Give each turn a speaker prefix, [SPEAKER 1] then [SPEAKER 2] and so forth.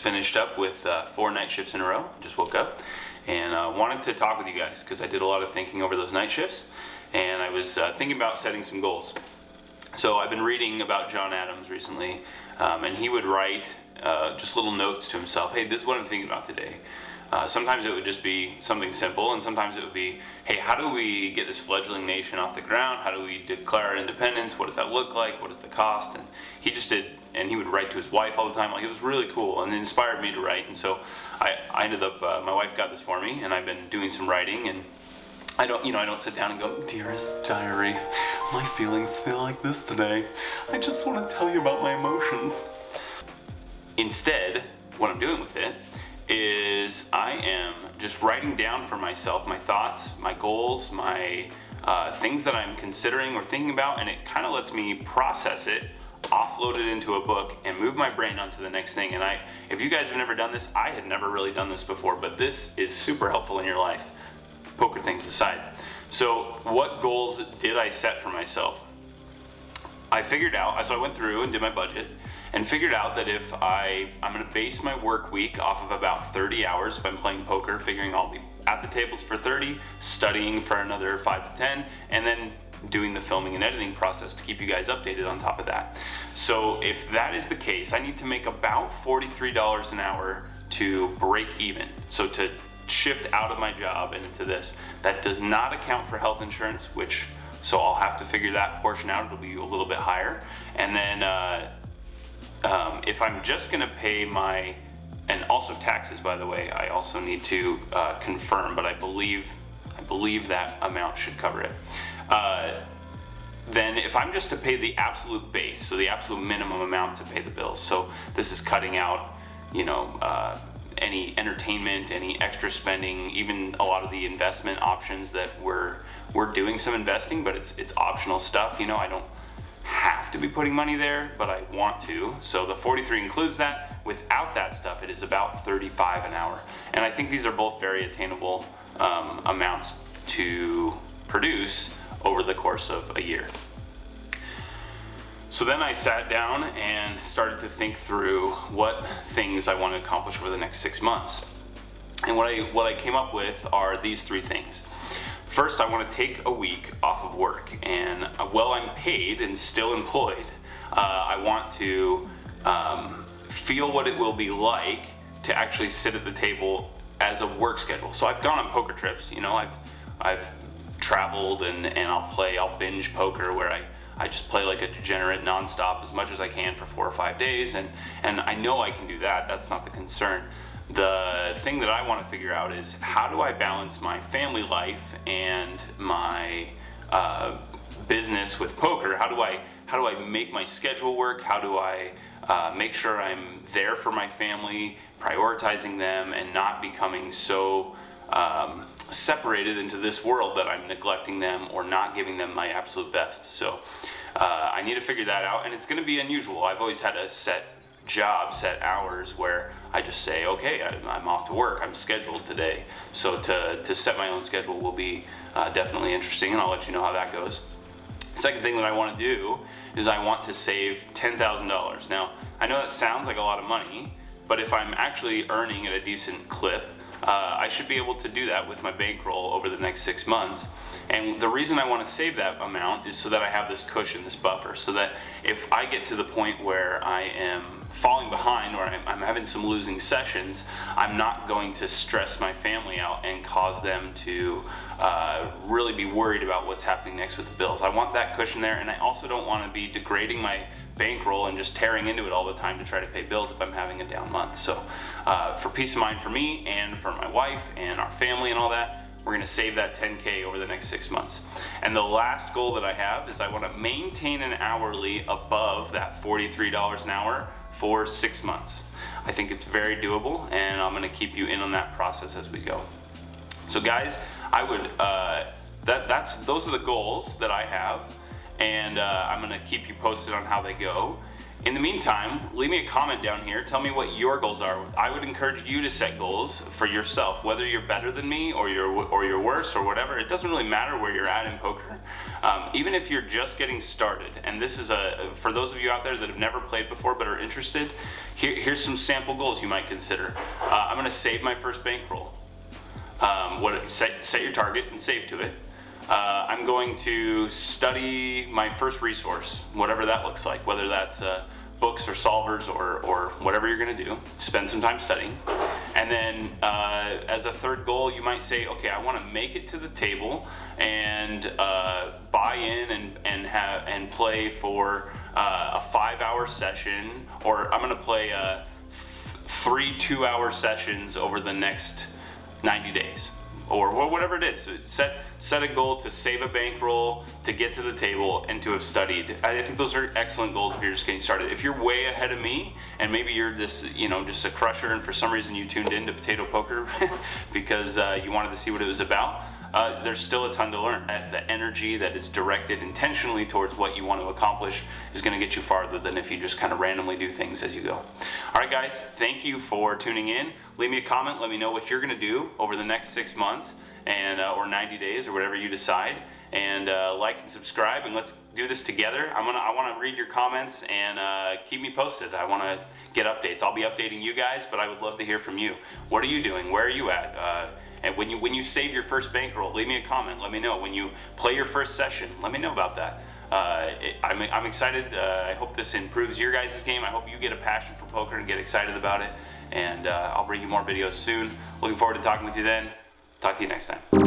[SPEAKER 1] finished up with 4 night shifts in a row. Just woke up and wanted to talk with you guys because I did a lot of thinking over those night shifts, and I was thinking about setting some goals. So I've been reading about John Adams recently, and he would write just little notes to himself. Hey, this is what I'm thinking about today. Sometimes it would just be something simple, and sometimes it would be, hey, how do we get this fledgling nation off the ground? How do we declare our independence? What does that look like? What is the cost? And he just did, and he would write to his wife all the time. Like, it was really cool, and it inspired me to write. And so I ended up, my wife got this for me, and I've been doing some writing. And I don't sit down and go, dearest diary, my feelings feel like this today. I just want to tell you about my emotions. Instead, what I'm doing with it is I am just writing down for myself my thoughts, my goals, my things that I'm considering or thinking about, and it kind of lets me process it, offload it into a book, and move my brain onto the next thing. And if you guys have never done this, I had never really done this before, but this is super helpful in your life, poker things aside. So what goals did I set for myself? I figured out, so I went through and did my budget and figured out that if I'm going to base my work week off of about 30 hours if I'm playing poker, figuring I'll be at the tables for 30, studying for another 5 to 10, and then doing the filming and editing process to keep you guys updated on top of that. So if that is the case, I need to make about $43 an hour to break even. So to shift out of my job and into this. That does not account for health insurance, so I'll have to figure that portion out. It'll be a little bit higher. And then if I'm just gonna pay and also taxes, by the way, I also need to confirm, but I believe that amount should cover it. Then if I'm just to pay the absolute base, so the absolute minimum amount to pay the bills, so this is cutting out, any entertainment, any extra spending, even a lot of the investment options that we're doing some investing, but it's optional stuff. I don't have to be putting money there, but I want to. So the 43 includes that. Without that stuff, it is about 35 an hour. And I think these are both very attainable amounts to produce over the course of a year. So then I sat down and started to think through what things I want to accomplish over the next 6 months. And what I came up with are these 3 things. First, I want to take a week off of work, and while I'm paid and still employed, I want to feel what it will be like to actually sit at the table as a work schedule. So I've gone on poker trips, I've traveled and I'll binge poker where I just play like a degenerate nonstop as much as I can for 4 or 5 days, and I know I can do that. That's not the concern. The thing that I want to figure out is, how do I balance my family life and my business with poker? How do I make my schedule work? How do I make sure I'm there for my family, prioritizing them, and not becoming so separated into this world that I'm neglecting them or not giving them my absolute best? So I need to figure that out, and it's going to be unusual. I've always had a set job, set hours where I just say, okay, I'm off to work, I'm scheduled today. So to set my own schedule will be definitely interesting, and I'll let you know how that goes. Second thing that I want to do is I want to save $10,000. Now, I know that sounds like a lot of money, but if I'm actually earning at a decent clip, I should be able to do that with my bankroll over the next 6 months. And the reason I want to save that amount is so that I have this cushion, this buffer, so that if I get to the point where I am falling behind or I'm having some losing sessions, I'm not going to stress my family out and cause them to really be worried about what's happening next with the bills. I want that cushion there, and I also don't want to be degrading my bankroll and just tearing into it all the time to try to pay bills if I'm having a down month. So for peace of mind for me and for my wife and our family and all that, we're going to save that $10K over the next 6 months. And the last goal that I have is I want to maintain an hourly above that $43 an hour for 6 months. I think it's very doable, and I'm going to keep you in on that process as we go. So guys, I would those are the goals that I have, and I'm going to keep you posted on how they go. In the meantime, leave me a comment down here. Tell me what your goals are. I would encourage you to set goals for yourself, whether you're better than me or you're worse or whatever. It doesn't really matter where you're at in poker. Even if you're just getting started, and this is for those of you out there that have never played before but are interested, here's some sample goals you might consider. I'm going to save my first bankroll. Set your target and save to it. I'm going to study my first resource, whatever that looks like, whether that's books or solvers or whatever you're going to do. Spend some time studying. And then as a third goal, you might say, okay, I want to make it to the table and buy in and play for a 5-hour session, or I'm going to play 3 2-hour sessions over the next 90 days. Or whatever it is. Set a goal to save a bankroll, to get to the table, and to have studied. I think those are excellent goals if you're just getting started. If you're way ahead of me, and maybe you're just a crusher, and for some reason you tuned into Potato Poker because you wanted to see what it was about, there's still a ton to learn. The energy that is directed intentionally towards what you want to accomplish is going to get you farther than if you just kind of randomly do things as you go. All right, guys, thank you for tuning in. Leave me a comment. Let me know what you're going to do over the next 6 months and or 90 days or whatever you decide. And like and subscribe, and let's do this together. I want to read your comments and keep me posted. I want to get updates. I'll be updating you guys, but I would love to hear from you. What are you doing? Where are you at? And when you save your first bankroll, leave me a comment. Let me know. When you play your first session, let me know about that. I'm excited. I hope this improves your guys' game. I hope you get a passion for poker and get excited about it. And I'll bring you more videos soon. Looking forward to talking with you then. Talk to you next time.